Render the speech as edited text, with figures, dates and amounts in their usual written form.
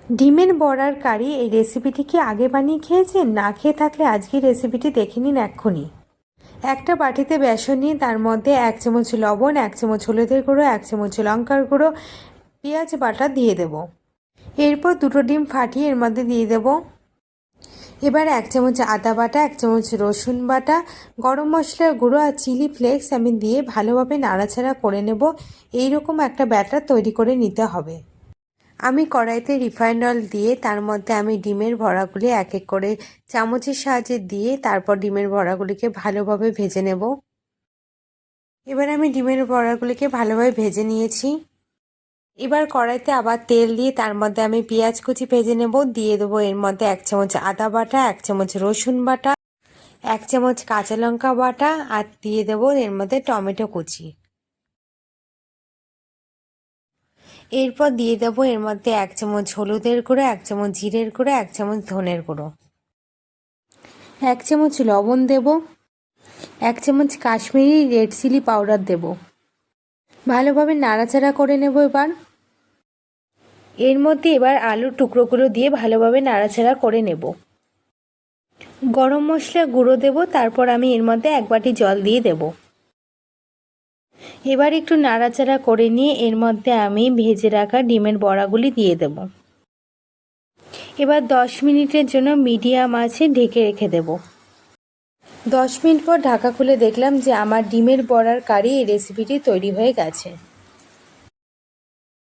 ডিমের বড়ার কারি এই রেসিপিটি কি আগে বানিয়ে খেয়েছেন? না খেয়ে থাকলে আজকের রেসিপিটি দেখে নিন এক্ষুনি। একটা বাটিতে বেসন নিয়ে তার মধ্যে 1 চামচ লবণ, 1 চামচ হলুদের গুঁড়ো, 1 চামচ লঙ্কার গুঁড়ো, পেঁয়াজ বাটা দিয়ে দেব। এরপর দুটো ডিম ফাটিয়ে এর মধ্যে দিয়ে দেব। এবার 1 চামচ আদা বাটা, 1 চামচ রসুন বাটা, গরম মশলার গুঁড়ো আর চিলি ফ্লেক্স আমি দিয়ে ভালোভাবে নাড়াচাড়া করে নেব। এইরকম একটা ব্যাটার তৈরি করে নিতে হবে। আমি কড়াইতে রিফাইন্ড অয়েল দিয়ে তার মধ্যে আমি ডিমের বড়াগুলি এক এক করে চামচের সাহায্যে দিয়ে তারপর ডিমের বড়াগুলিকে ভালোভাবে ভেজে নেব। এবার আমি ডিমের বড়াগুলিকে ভালোভাবে ভেজে নিয়েছি। এবার কড়াইতে আবার তেল দিয়ে তার মধ্যে আমি পেঁয়াজ কুচি ভেজে নেব। দিয়ে দেবো এর মধ্যে 1 চামচ আদা বাটা, 1 চামচ রসুন বাটা, 1 চামচ কাঁচা লঙ্কা বাটা আর দিয়ে দেবো এর মধ্যে টমেটো কুচি। এরপর দিয়ে দেবো এর মধ্যে 1 চামচ হলুদের গুঁড়ো, 1 চামচ জিরের গুঁড়ো, 1 চামচ ধনের গুঁড়ো, 1 চামচ লবণ দেব, 1 চামচ কাশ্মীরি রেড চিলি পাউডার দেব। ভালোভাবে নাড়াচাড়া করে নেব। এর মধ্যে এবার আলুর টুকরোগুলো দিয়ে ভালোভাবে নাড়াচাড়া করে নেব। গরম মশলা গুঁড়ো দেব, তারপর আমি এর মধ্যে 1 বাটি জল দিয়ে দেব। এবার একটু নাড়াচাড়া করে নিয়ে এর মধ্যে আমি ভেজে রাখা ডিমের বড়াগুলি দিয়ে দেব। এবার 10 মিনিটের জন্য মিডিয়াম আঁচে ঢেকে রেখে দেব। 10 মিনিট পর ঢাকা খুলে দেখলাম যে আমার ডিমের বড়ার কারি এই রেসিপিটি তৈরি হয়ে গেছে।